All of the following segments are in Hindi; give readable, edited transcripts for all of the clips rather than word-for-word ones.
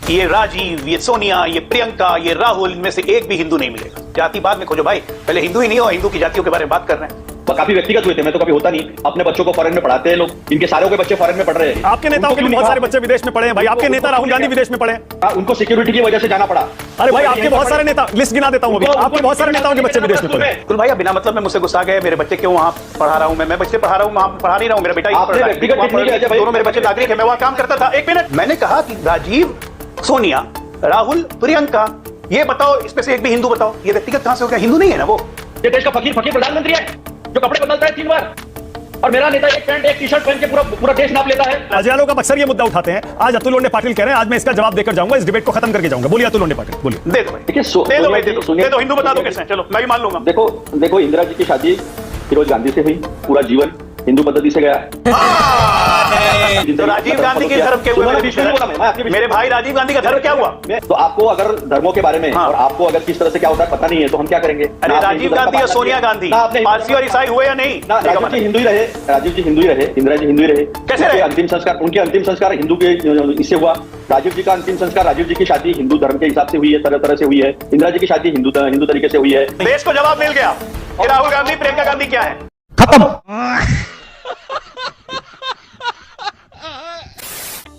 ये राजीव, ये सोनिया, ये प्रियंका, ये राहुल, इनमें से एक भी हिंदू नहीं मिलेगा। जाति बाद में खोजो भाई, पहले हिंदू ही नहीं हो, हिंदू की जातियों के बारे में बात कर रहे हैं। काफी व्यक्तिगत हुए थे, मैं तो कभी होता नहीं। अपने बच्चों को फॉरेन में पढ़ाते हैं लोग, इनके सारों के बच्चे फॉरेन में पढ़ रहे हैं। आपके नेताओं के भी बहुत सारे बच्चे विदेश में पढ़े हैं भाई। आपके नेता राहुल गांधी विदेश में पढ़े हैं, उनको सिक्योरिटी की वजह से जाना पड़ा। अरे भाई आपके बहुत सारे नेता, लिस्ट गिना देता हूं अभी, आपके बहुत सारे नेताओं के बच्चे विदेश में पढ़े। कुल भाई बिना मतलब में मुझसे गुस्सा गए, मेरे बच्चे क्यों वहां पढ़ा रहा हूं मैं बच्चे पढ़ा रहा हूं, वहां पढ़ा नहीं रहा हूं, मेरा बेटा दोनों मेरे बच्चे नागरिक है, मैं वहां काम करता था। एक मिनट, मैंने कहा कि राजीव, सोनिया, राहुल, प्रियंका, ये बताओ इसमें से एक भी हिंदू बताओ। ये व्यक्तिगत कहां से हो गया? हिंदू नहीं है ना वो। ये देश का फकीर प्रधानमंत्री है जो कपड़े बदलता है 3 बार, और मेरा नेता एक पैंट एक टी-शर्ट पहन के पूरा देश नाप लेता है। राज्यपालों का अक्सर ये मुद्दा उठाते हैं। आज अतुल लोंढे पाटिल कह रहे हैं, आज मैं इसका जवाब देकर जाऊंगा, इस डिबेट को खत्म करके जाऊंगा। बोलिए अतुल लोंढे पाटिल, बोलिए। दे दो भाई, दे दो, हिंदू बता दो कैसे, चलो मैं भी मान लूंगा। देखो इंदिरा जी की शादी फिरोज गांधी से हुई, पूरा जीवन हिंदू पद्धति से गया। तो राजीव गांधी के धर्म के हुए मेरे भाई राजीव गांधी का धर्म क्या हुआ? तो आपको अगर धर्मों के बारे में और आपको अगर किस तरह से क्या होता है पता नहीं है तो हम क्या करेंगे? अरे राजीव गांधी और सोनिया गांधी पारसी और ईसाई हुए या नहीं? राजीव जी हिंदू ही रहे, इंदिरा जी हिंदू ही रहे। कैसे रहे? उनके अंतिम संस्कार हिंदू के इससे हुआ। राजीव जी का अंतिम संस्कार, राजीव जी की शादी हिंदू धर्म के हिसाब से हुई है, तरह से हुई है। इंदिरा जी की शादी हिंदू तरीके से हुई है। देश को जवाब मिल गया कि राहुल गांधी, प्रियंका गांधी क्या है।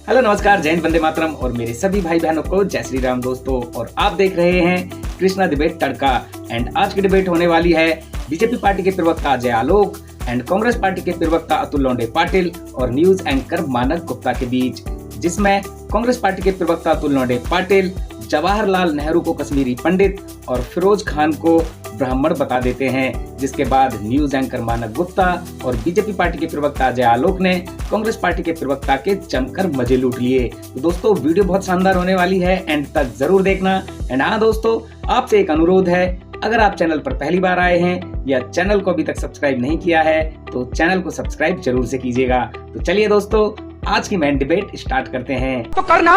हेलो नमस्कार, जय हिंद, वंदे मातरम और मेरे सभी भाई बहनों को जय श्री राम दोस्तों। और आप देख रहे हैं कृष्णा डिबेट तड़का। एंड आज की डिबेट होने वाली है बीजेपी पार्टी के प्रवक्ता अजय आलोक एंड कांग्रेस पार्टी के प्रवक्ता अतुल लोंढे पाटिल और न्यूज एंकर मानक गुप्ता के बीच, जिसमें कांग्रेस पार्टी के प्रवक्ता अतुल लोंढे पाटिल जवाहरलाल नेहरू को कश्मीरी पंडित और फिरोज खान को ब्राह्मण बता देते हैं, जिसके बाद न्यूज एंकर मानक गुप्ता और बीजेपी पार्टी के प्रवक्ता अजय आलोक ने कांग्रेस पार्टी के प्रवक्ता के जमकर मजे लूट लिए। तो दोस्तों वीडियो बहुत शानदार होने वाली है, एंड तक जरूर देखना। एंड हाँ दोस्तों, आपसे एक अनुरोध है, अगर आप चैनल पर पहली बार आए हैं या चैनल को अभी तक सब्सक्राइब नहीं किया है तो चैनल को सब्सक्राइब जरूर से कीजिएगा। तो चलिए दोस्तों, आज की मेन डिबेट स्टार्ट करते हैं। तो करना,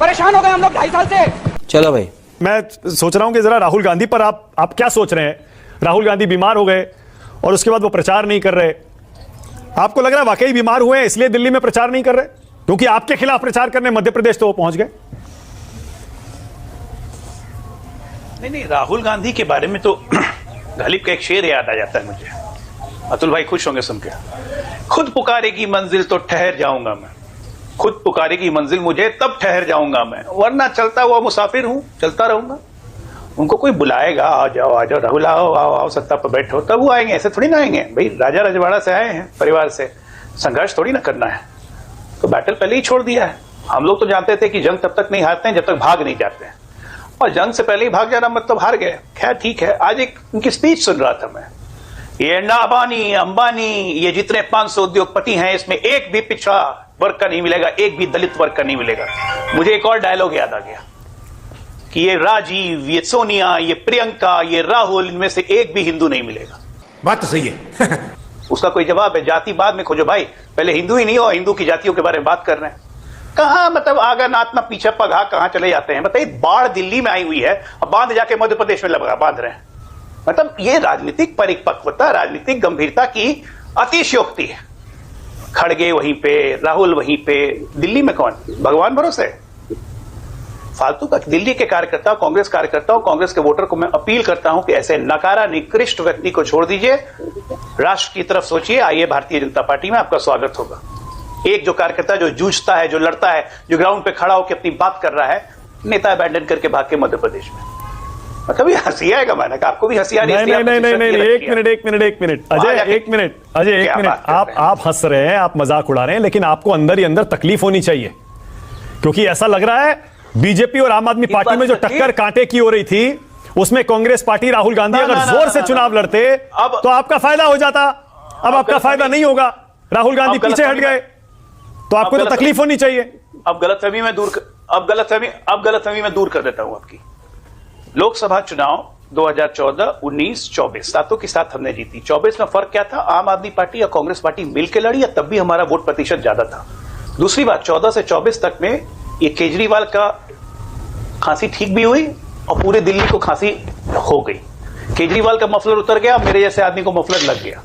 परेशान हो गए हम लोग 2.5 साल से। चलो भाई, मैं सोच रहा हूं कि जरा राहुल गांधी पर आप क्या सोच रहे हैं? राहुल गांधी बीमार हो गए और उसके बाद वो प्रचार नहीं कर रहे। आपको लग रहा है वाकई बीमार हुए हैं इसलिए दिल्ली में प्रचार नहीं कर रहे? क्योंकि आपके खिलाफ प्रचार करने मध्य प्रदेश तो वो पहुंच गए। नहीं, राहुल गांधी के बारे में तो गालिब का एक शेर याद आ जाता है मुझे। अतुल भाई खुश होंगे सुन के। खुद पुकारेगी मंजिल तो ठहर जाऊंगा मैं, खुद पुकारेगी मंजिल मुझे तब ठहर जाऊंगा मैं, वरना चलता हुआ मुसाफिर हूं, चलता रहूंगा। उनको कोई बुलाएगा, आ जाओ राहुल, आओ सत्ता पर बैठो, तब वो आएंगे। ऐसे थोड़ी ना आएंगे भाई, राजा रजवाड़ा से आए हैं, परिवार से, संघर्ष थोड़ी ना करना है। तो बैटल पहले ही छोड़ दिया है। हम लोग तो जानते थे कि जंग तब तक नहीं हारते हैं जब तक भाग नहीं जाते हैं, और जंग से पहले ही भाग जाना मतलब हार गए। खैर ठीक है। आज एक उनकी स्पीच सुन रहा था मैं। ये अडानी, अंबानी, ये जितने 500 उद्योगपति हैं, इसमें एक भी पिछड़ा वर्ग का नहीं मिलेगा, एक भी दलित वर्ग का नहीं मिलेगा। मुझे एक और डायलॉग याद आ गया कि ये राजीव, ये सोनिया, ये प्रियंका, ये राहुल, इनमें से एक भी हिंदू नहीं मिलेगा। बात तो सही है। उसका कोई जवाब है? जाति बाद में खोजो भाई, पहले हिंदू ही नहीं हो, हिंदू की जातियों के बारे में बात कर रहे हैं। कहां मतलब आगा नातना पीछे पगा कहां चले जाते हैं? बताइए, बाढ़ दिल्ली में आई हुई है, अब बांध जाके मध्य प्रदेश में बांध रहे हैं। मतलब ये राजनीतिक परिपक्वता, राजनीतिक गंभीरता की अतिशयोक्ति है। खड़गे वहीं पे, राहुल वहीं पे, दिल्ली में कौन? भगवान भरोसे फालतू का। दिल्ली के कार्यकर्ता, कांग्रेस कार्यकर्ताओं, कांग्रेस के वोटर को मैं अपील करता हूं कि ऐसे नकारा निकृष्ट व्यक्ति को छोड़ दीजिए, राष्ट्र की तरफ सोचिए, आइए भारतीय जनता पार्टी में आपका स्वागत होगा। एक जो कार्यकर्ता जो जूझता है, जो लड़ता है, जो ग्राउंड पे खड़ा होकर अपनी बात कर रहा है, नेता अबैंडन करके भाग के मध्य प्रदेश में। मतलब ये हंसी आएगा, मैंने कहा आपको भी हंसी आ रही है। नहीं, एक मिनट अजय, एक मिनट। आप हंस रहे हैं, आप मजाक उड़ा रहे हैं, लेकिन आपको अंदर ही अंदर तकलीफ होनी चाहिए, क्योंकि ऐसा लग रहा है बीजेपी और आम आदमी पार्टी में जो टक्कर कांटे की हो रही थी, उसमें कांग्रेस पार्टी, राहुल गांधी अगर जोर से चुनाव लड़ते तो आपका फायदा हो जाता। अब आपका फायदा नहीं होगा, राहुल गांधी पीछे हट गए, तो आपको तो तकलीफ होनी चाहिए। अब गलतफहमी में दूर कर देता हूं आपकी। लोकसभा चुनाव 2014, 19, 24 सातों के साथ हमने जीती। 24 में फर्क क्या था? आम आदमी पार्टी या कांग्रेस पार्टी मिलकर लड़ी, या तब भी हमारा वोट प्रतिशत ज्यादा था। दूसरी बात, 14 से 24 तक में ये केजरीवाल का खांसी ठीक भी हुई और पूरे दिल्ली को खांसी हो गई। केजरीवाल का मफलर उतर गया, मेरे जैसे आदमी को मफलर लग गया।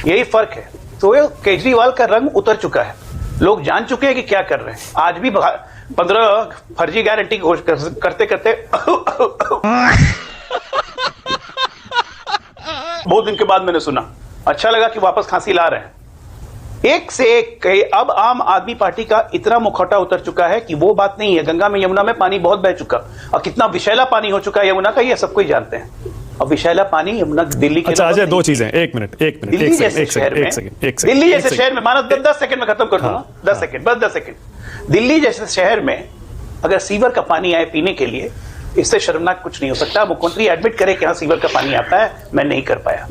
यही फर्क है। तो ये केजरीवाल का रंग उतर चुका है। लोग जान चुके हैं कि क्या कर रहे हैं। आज भी 15 फर्जी गारंटी करते करते बहुत दिन के बाद मैंने सुना, अच्छा लगा कि वापस खांसी ला रहे हैं। एक से एक कहे। अब आम आदमी पार्टी का इतना मुखौटा उतर चुका है कि वो बात नहीं है। गंगा में यमुना में पानी बहुत बह चुका, और कितना विषैला पानी हो चुका है यमुना का, ये सबको ही जानते हैं। अब विषैला पानी यमुना दिल्ली के, अच्छा अजय, दो चीजें, एक मिनट दिल्ली जैसे शहर में, दिल्ली जैसे शहर में, मानो 10 सेकंड में खत्म कर दूंगा, 10 सेकंड, बस 10 सेकंड। दिल्ली जैसे शहर में अगर सीवर का पानी आए पीने के लिए, इससे शर्मनाक कुछ नहीं हो सकता। मुख्यमंत्री एडमिट करे कि हाँ सीवर का पानी आता है, मैं नहीं कर पाया।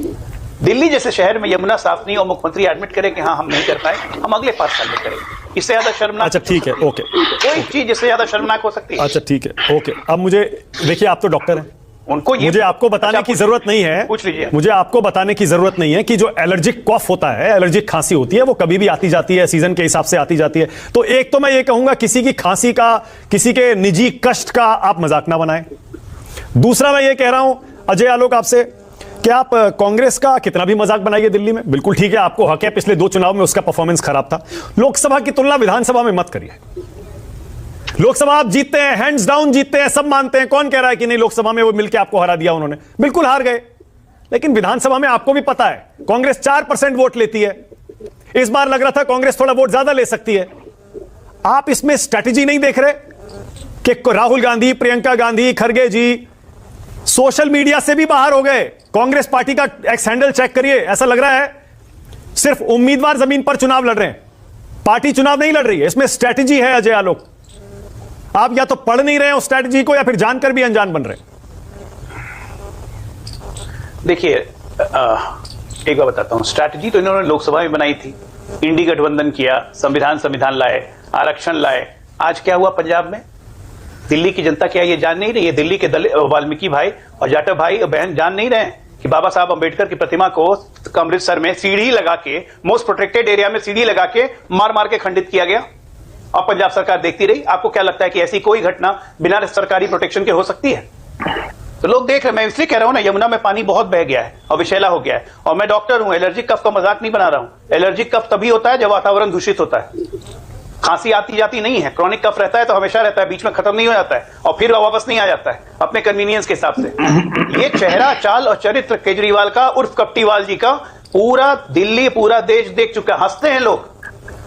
दिल्ली जैसे शहर में यमुना साफ नहीं और मुख्यमंत्री एडमिट करे कि हाँ हम नहीं कर पाए, हम अगले 5 साल में करेंगे। इससे ज्यादा शर्मनाक, अच्छा ठीक है, ओके, कोई चीज इससे ज्यादा शर्मनाक हो सकती है? अच्छा ठीक है, ओके। अब मुझे देखिए, आप तो डॉक्टर हैं, उनको मुझे आपको बताने की जरूरत नहीं है, पूछ लीजिए। मुझे आपको बताने की जरूरत नहीं है कि जो एलर्जिक कॉफ होता है, एलर्जिक खांसी होती है, वो कभी भी आती जाती है, सीजन के हिसाब से आती जाती है। तो एक तो मैं ये कहूंगा, किसी की खांसी का, किसी के निजी कष्ट का आप मजाक ना बनाएं। दूसरा मैं ये कह रहा हूं अजय आलोक आपसे कि आप कांग्रेस का कितना भी मजाक बनाइए दिल्ली में, बिल्कुल ठीक है, आपको हक है, पिछले 2 चुनाव में उसका परफॉर्मेंस खराब था। लोकसभा की तुलना विधानसभा में मत करिए। लोकसभा आप जीतते हैं, हैंड्स डाउन जीतते हैं, सब मानते हैं। कौन कह रहा है कि नहीं लोकसभा में वो मिलकर आपको हरा दिया उन्होंने? बिल्कुल हार गए। लेकिन विधानसभा में आपको भी पता है कांग्रेस 4% वोट लेती है। इस बार लग रहा था कांग्रेस थोड़ा वोट ज्यादा ले सकती है। आप इसमें स्ट्रैटेजी नहीं देख रहे कि राहुल गांधी, प्रियंका गांधी, खड़गे जी सोशल मीडिया से भी बाहर हो गए? कांग्रेस पार्टी का एक्स हैंडल चेक करिए, ऐसा लग रहा है सिर्फ उम्मीदवार जमीन पर चुनाव लड़ रहे हैं, पार्टी चुनाव नहीं लड़ रही है। इसमें स्ट्रैटेजी है अजय आलोक। आप या तो पढ़ नहीं रहे हैं उस स्ट्रैटेजी को, या फिर जानकर भी अनजान बन रहे हैं। देखिए, एक बार बताता हूं, स्ट्रैटेजी तो इन्होंने लोकसभा में बनाई थी, इंडी गठबंधन किया, संविधान लाए, आरक्षण लाए। आज क्या हुआ पंजाब में? दिल्ली की जनता क्या ये जान नहीं रही है? दिल्ली के वाल्मीकि भाई और जाटव भाई और बहन जान नहीं रहे कि बाबा साहब अंबेडकर की प्रतिमा को अमृतसर में सीढ़ी लगा के, मोस्ट प्रोटेक्टेड एरिया में सीढ़ी लगा के मार मार के खंडित किया गया, और पंजाब सरकार देखती रही। आपको क्या लगता है कि ऐसी कोई घटना बिना सरकारी प्रोटेक्शन के हो सकती है? तो लोग देख रहे। मैं इसलिए कह रहा हूं ना, यमुना में पानी बहुत बह गया है और विषैला हो गया है। और मैं डॉक्टर हूं, एलर्जिक कफ का मजाक नहीं बना रहा हूं। एलर्जिक कफ तभी होता है जब वातावरण दूषित होता है। खांसी आती जाती नहीं है, क्रॉनिक कफ रहता है तो हमेशा रहता है, बीच में खत्म नहीं हो जाता है और फिर वापस नहीं आ जाता है अपने कन्वीनियंस के हिसाब से। ये चेहरा, चाल और चरित्र केजरीवाल का उर्फ कप्टीवाल जी का पूरा दिल्ली, पूरा देश देख चुका है। हंसते हैं लोग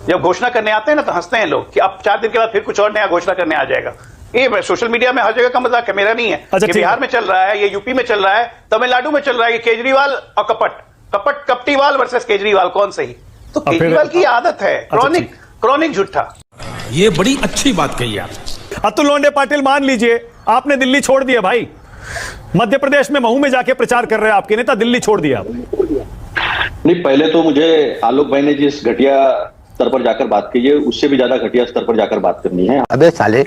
जब घोषणा करने आते हैं ना, तो हंसते हैं लोग कि अब 4 दिन के बाद फिर कुछ और नया घोषणा करने आ जाएगा। ये सोशल मीडिया में हर जगह का मजाक है, मेरा नहीं है। अच्छा, ये बिहार में चल रहा है, ये यूपी में चल रहा है, तमिलनाडु में चल रहा है। ये केजरीवाल और कप्टीवाल वर्सेस केजरीवाल, कौन सही? तो केजरीवाल की आदत है क्रॉनिक झूठा। ये बड़ी अच्छी बात कही आप। अतुल लोंडे पाटिल, मान लीजिए आपने दिल्ली छोड़ दिया भाई, मध्य प्रदेश में महू में जाके प्रचार कर रहे हैं आपके नेता, दिल्ली छोड़ दिया आपने। नहीं, पहले तो मुझे आलोक भाई ने जिस घटिया स्तर पर जाकर बात की है, उससे भी ज्यादा घटिया स्तर पर जाकर बात करनी है। अबे साले,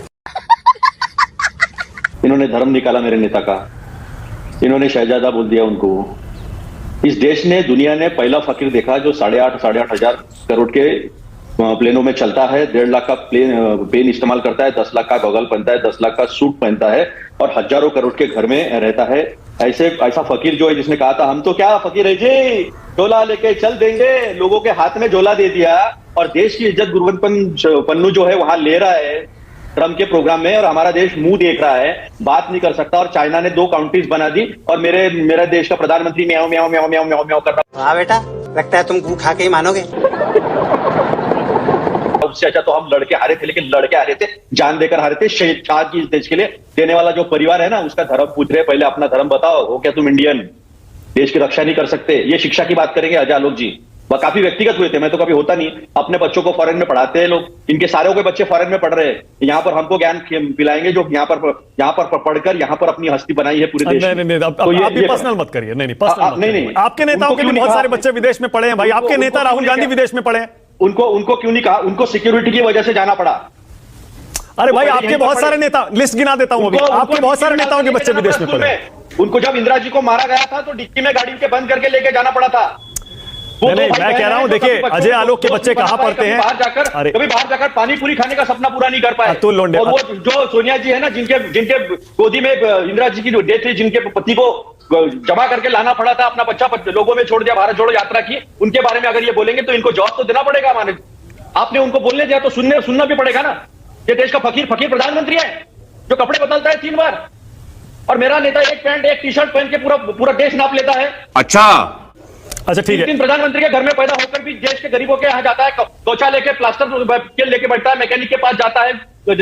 इन्होंने धर्म निकाला मेरे नेता का, इन्होंने शहजादा बोल दिया उनको। इस देश ने, दुनिया ने पहला फकीर देखा जो 8.5 हजार करोड़ के प्लेनों में चलता है, 1.5 लाख का पेन इस्तेमाल करता है, 10 लाख का गॉगल पहनता है, 10 लाख का सूट पहनता है और हजारों करोड़ के घर में रहता है। ऐसा फकीर जो है, जिसने कहा था हम तो क्या फकीर है जी, झोला लेके चल देंगे, लोगों के हाथ में झोला दे दिया और देश की इज्जत गुरवंत पन्नू जो है वहां ले रहा है ट्रम्प के प्रोग्राम में, और हमारा देश मुंह देख रहा है, बात नहीं कर सकता। और चाइना ने 2 काउंट्रीज बना दी और मेरा देश का प्रधानमंत्री म्याऊ म्याऊ म्याऊ म्याऊ म्याऊ म्याऊ कर रहा। हाँ बेटा, लगता है तुम गू खा के ही मानोगे। उससे अच्छा तो हम लड़के हारे थे, लेकिन लड़के हारे थे, जान देकर हारे थे, शहीद की इस देश के लिए देने वाला जो परिवार है ना, उसका धर्म पूछ रहे। पहले अपना धर्म बताओ, हो क्या तुम इंडियन? देश की रक्षा नहीं कर सकते? ये शिक्षा की बात करेंगे अजय आलोक जी। वह काफी व्यक्तिगत हुए थे, मैं तो कभी होता नहीं। अपने बच्चों को फॉरेन में पढ़ाते हैं लोग, इनके सारों के बच्चे फॉरेन में पढ़ रहे हैं, यहाँ पर हमको ज्ञान पिलाएंगे जो यहाँ पर पढ़कर यहाँ पर अपनी हस्ती बनाई है पूरे देश में। नहीं, आप भी पर्सनल मत करिए। नहीं, आपके नेताओं के भी बहुत सारे बच्चे विदेश में पढ़े हैं भाई। आपके नेता राहुल गांधी विदेश में पढ़े हैं। उनको क्यों नहीं कहा? उनको सिक्योरिटी की वजह से जाना पड़ा। अरे भाई, आपके बहुत सारे नेता, लिस्ट गिना देता हूं अभी, आपके बहुत सारे नेताओं के बच्चे विदेश में पढ़े। उनको जब इंदिरा जी को मारा गया था तो डिक्की में गाड़ी के बंद करके लेके जाना पड़ा था। नहीं, मैं कह रहा हूं, देखिए अजय आलोक के बच्चे कहां पढ़ते हैं? कभी बाहर जाकर पानी पूरी खाने का सपना पूरा नहीं कर पाए। और वो जो सोनिया जी है ना, जिनके गोदी में इंदिरा जी की डेथ हुई, जिनके पति को जमा करके लाना पड़ा था, अपना बच्चा लोगों में छोड़ दिया, भारत जोड़ो यात्रा की, उनके बारे में अगर ये बोलेंगे तो इनको जवाब तो देना पड़ेगा। माने आपने उनको बोलने दिया तो सुनना भी पड़ेगा ना। ये देश का फकीर प्रधानमंत्री है जो कपड़े बदलता है 3 बार, और मेरा नेता एक पैंट एक टी शर्ट पहन के पूरा देश नाप लेता है। अच्छा ठीक है, प्रधानमंत्री के घर में पैदा होकर भी देश के गरीबों के यहाँ जाता है, त्वचा लेके प्लास्टर के लेके बैठता है, मैकेनिक के पास जाता है,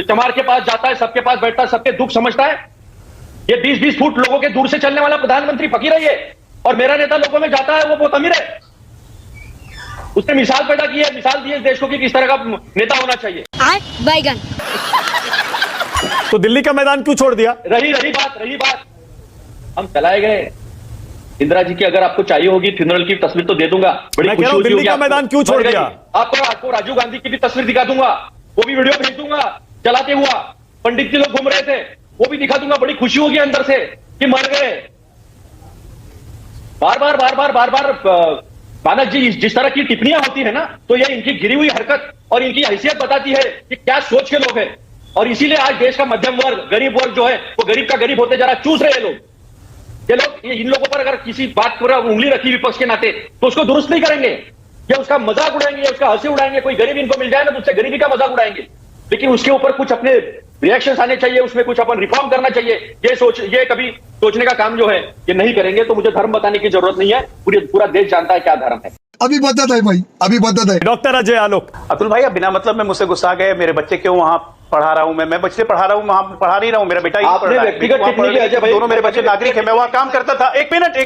चमार के पास जाता है, सबके पास बैठता है, सबके दुख समझता है। ये 20-20 फुट लोगों के दूर से चलने वाला प्रधानमंत्री फकीर है ये, और मेरा नेता लोगों में जाता है, वो बहुत अमीर है। उसने मिसाल पैदा की है, मिसाल दी है देश को कि किस तरह का नेता होना चाहिए। बैगन तो दिल्ली का मैदान क्यों छोड़ दिया? रही बात हम चलाए गए। इंदिरा जी की अगर आपको चाहिए होगी फ्यूनरल की तस्वीर तो दे दूंगा। बड़ी खुशी होगी। दिल्ली का मैदान क्यों छोड़ दिया? आपको राजीव गांधी की भी तस्वीर दिखा दूंगा, वो भी वीडियो भेज दूंगा चलाते हुआ। पंडित जी लोग घूम रहे थे, वो भी दिखा दूंगा। बड़ी खुशी होगी अंदर से कि मर गए। बार मानक जी जिस तरह की टिप्पणियां होती है ना, तो ये इनकी गिरी हुई हरकत और इनकी हैसियत बताती है कि क्या सोच के लोग हैं। और इसीलिए आज देश का मध्यम वर्ग, गरीब वर्ग जो है, वो गरीब का गरीब होते जा रहा, चूस रहे हैं लोग। ये इन लोगों पर अगर किसी बात पर उंगली रखी विपक्ष के नाते तो उसको दुरुस्त नहीं करेंगे, या उसका मजाक उड़ाएंगे, या उसका हंसी उड़ाएंगे। कोई गरीब इनको मिल जाए ना तो उससे गरीबी का मजाक उड़ाएंगे, लेकिन उसके ऊपर कुछ अपने रिएक्शंस आने चाहिए, उसमें कुछ अपन रिफॉर्म करना चाहिए। ये कभी सोचने का काम जो है ये नहीं करेंगे तो मुझे धर्म बताने की जरूरत नहीं है। पूरा देश जानता है क्या धर्म है। अभी बदत है भाई, अभी बदत है। डॉक्टर अजय आलोक। अतुल भाई, अब बिना मतलब में मुझसे गुस्सा गए। मेरे बच्चे क्यों वहां पढ़ा रहा हूं? मैं बच्चे पढ़ा रहा हूं, वहां पढ़ा नहीं रहा हूं। मेरा बेटा ही पढ़ रहा है। व्यक्तिगत टिप्पणी की अजय भाई, दोनों मेरे बच्चे नागरिक है। मैं वहां काम करता था। एक मिनट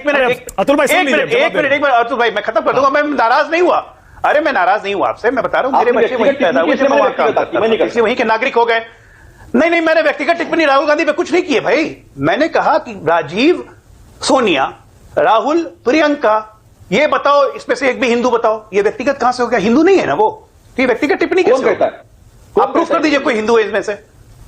अतुल भाई सुन लीजिए, एक मिनट अतुल भाई, मैं खत्म कर दूंगा। मैं नाराज नहीं हुआ। अरे मैं नाराज नहीं हुआ आपसे, मैं बता रहा हूँ मेरे बच्चे वहीं पैदा हुए, मैं वहां काम करता था, इसलिए वहीं के नागरिक हो गए। नहीं, मैंने व्यक्तिगत टिप्पणी राहुल गांधी पे कुछ नहीं की है भाई। मैंने कहा कि राजीव, सोनिया, राहुल, प्रियंका, ये बताओ इसमें से एक भी हिंदू बताओ। ये व्यक्तिगत कहां से हो गया? हिंदू नहीं है ना वो, तो ये व्यक्तिगत टिप्पणी कैसे कहता है? आप प्रूफ कर दीजिए कोई हिंदू है इसमें से।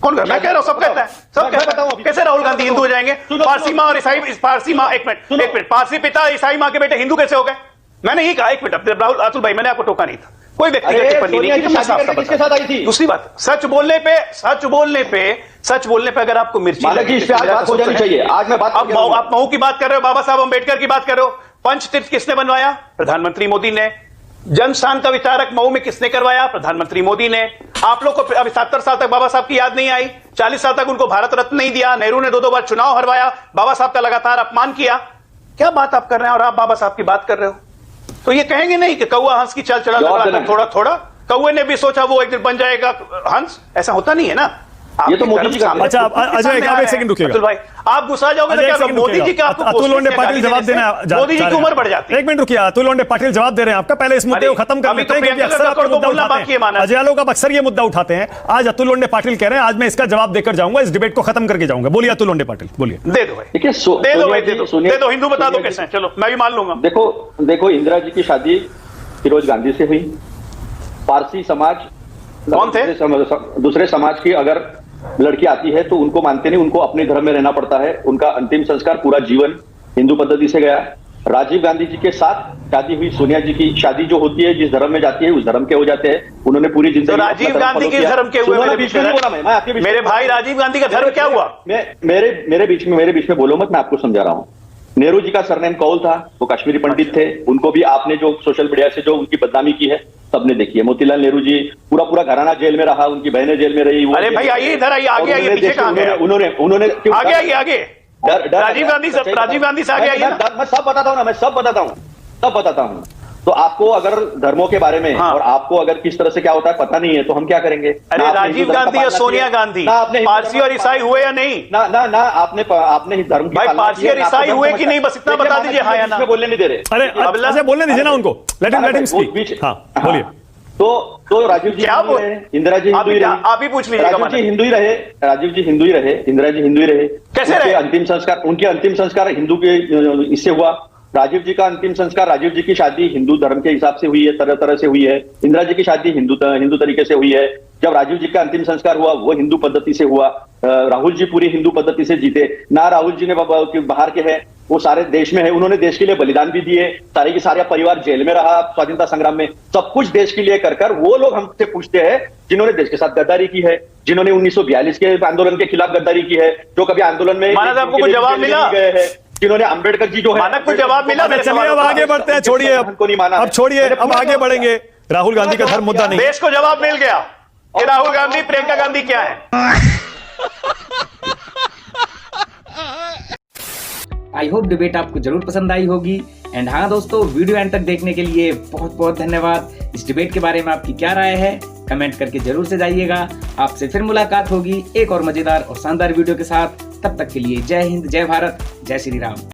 कौन कर? मैं कह रहा हूं सब कहता है, सब कहता है। कैसे राहुल गांधी हिंदू हो जाएंगे? पारसी मां और ईसाई, पारसी मां, एक मिनट, पारसी पिता ईसाई मां के बेटे हिंदू कैसे हो गए? मैंने यही कहा। एक मिनट राहुल, अतुल भाई, मैंने आपको टोका नहीं था। कोई व्यक्तिगत टिप्पणी नहीं की। किसके साथ आई थी? दूसरी बात, सच बोलने पे अगर आपको मिर्ची लगी, इस पे आज बात हो जानी चाहिए। आज मैं बात, आप मऊ की बात कर रहे हो, बाबा साहब अम्बेडकर की बात कर रहे हो। पंच तीर्थ किसने बनवाया? प्रधानमंत्री मोदी ने। जन्म स्थान का विचारक मऊ में किसने करवाया? प्रधानमंत्री मोदी ने। आप लोग को अब 77 साल तक बाबा साहब की याद नहीं आई, 40 साल तक उनको भारत रत्न नहीं दिया, नेहरू ने 2 बार चुनाव हरवाया, बाबा साहब का लगातार अपमान किया। क्या बात आप कर रहे हैं? और आप बाबा साहब की बात कर रहे हो, तो ये कहेंगे नहीं कि कौआ हंस की चाल चला लगा थोड़ा थोड़ा। कौए ने भी सोचा वो एक दिन बन जाएगा हंस, ऐसा होता नहीं है ना। ये तो मोदी जी का। अच्छा अजय, एक सेकंड रुकिएगा। अतुल भाई, आप गुस्सा जाओगे तो क्या? मोदी जी का आपको, अतुल लोंडे पाटिल जवाब देना, मोदी जी की उम्र बढ़ जाती है। एक मिनट रुकिए, अतुल लोंडे पाटिल जवाब दे रहे हैं आपका। पहले इस मुद्दे को खत्म कर लेते हैं, क्योंकि अक्सर आप मुद्दा उठाते हैं। अजय आलोक आप अक्सर ये मुद्दा उठाते हैं। आज अतुल लोंडे पाटिल कह रहे हैं आज मैं इसका जवाब देकर जाऊंगा, इस डिबेट को खत्म करके जाऊंगा। बोलिए अतुल लोंडे पाटिल, बोलिए। दे दो भाई, दे दो, हिंदू बता दो कैसे। चलो मैं भी मान लूंगा। देखो इंदिरा जी की शादी फिरोज गांधी से हुई। पारसी समाज कौन थे? दूसरे समाज की अगर लड़की आती है तो उनको मानते नहीं, उनको अपने धर्म में रहना पड़ता है। उनका अंतिम संस्कार पूरा जीवन हिंदू पद्धति से गया। राजीव गांधी जी के साथ शादी हुई, सोनिया जी की शादी जो होती है जिस धर्म में जाती है उस धर्म के हो जाते हैं। उन्होंने पूरी जिंदगी। तो राजीव गांधी के धर्म के हुए? मेरे भाई, राजीव गांधी का धर्म क्या हुआ? मेरे बीच में बोलो मत, मैं आपको समझा रहा हूँ। नेहरू जी का सरनेम कौल था, वो कश्मीरी पंडित थे। उनको भी आपने जो सोशल मीडिया से जो उनकी बदनामी की है सबने देखी है। मोतीलाल नेहरू जी पूरा घराना जेल में रहा, उनकी बहनें जेल में रही। अरे भाई आइए इधर आइए, आगे आइए, पीछे कहां गए? उन्होंने आगे राजीव गांधी से आगे आइए। मैं सब बताता हूँ। तो आपको अगर धर्मों के बारे में और आपको अगर किस तरह से क्या होता है पता नहीं है तो हम क्या करेंगे? अरे राजीव गांधी और सोनिया गांधी पारसी और ईसाई हुए या नहीं? ना आपने ही धर्म भाई पारसी और ईसाई हुए कि नहीं, बस इतना बता दीजिए। हाँ या ना? बोलने नहीं दे रहे। अरे अब बोलने दीजिए ना उनको, लेट हिम स्पीक। हाँ बोलिए। तो राजीव जी इंदिरा जी हिंदू ही रहे। आप ही पूछ लीजिए। राजीव जी हिंदू ही रहे, इंदिरा जी हिंदू ही रहे। कैसे रहे? उनके अंतिम संस्कार हिंदू के इससे हुआ। राजीव जी का अंतिम संस्कार, राजीव जी की शादी हिंदू धर्म के हिसाब से हुई है, तरह से हुई है। इंदिरा जी की शादी हिंदू तरीके से हुई है। जब राजीव जी का अंतिम संस्कार हुआ वो हिंदू पद्धति से हुआ। राहुल जी पूरी हिंदू पद्धति से जीते ना। राहुल जी ने बाहर के हैं, वो सारे देश में है, उन्होंने देश के लिए बलिदान भी दिए। सारे के सारे परिवार जेल में रहा स्वाधीनता संग्राम में, सब कुछ देश के लिए कर वो लोग हमसे पूछते हैं जिन्होंने देश के साथ गद्दारी की है, जिन्होंने 1942 के आंदोलन के खिलाफ गद्दारी की है, जो कभी आंदोलन में आपको कुछ जवाब मिला गए हैं, जिन्होंने अंबेडकर जी जो है मानक को जवाब मिला। चलिए अब आगे बढ़ते हैं, छोड़िए अब छोड़िए, अब आगे बढ़ेंगे। राहुल गांधी का धर्म मुद्दा नहीं। देश को जवाब मिल गया कि राहुल गांधी प्रियंका गांधी क्या है। आई होप डिबेट आपको जरूर पसंद आई होगी। एंड हाँ दोस्तों, वीडियो एंड तक देखने के लिए बहुत बहुत धन्यवाद। इस डिबेट के बारे में आपकी क्या राय है कमेंट करके जरूर से जाइएगा। आपसे फिर मुलाकात होगी एक और मजेदार और शानदार वीडियो के साथ। तब तक के लिए जय हिंद, जय भारत, जय श्री राम।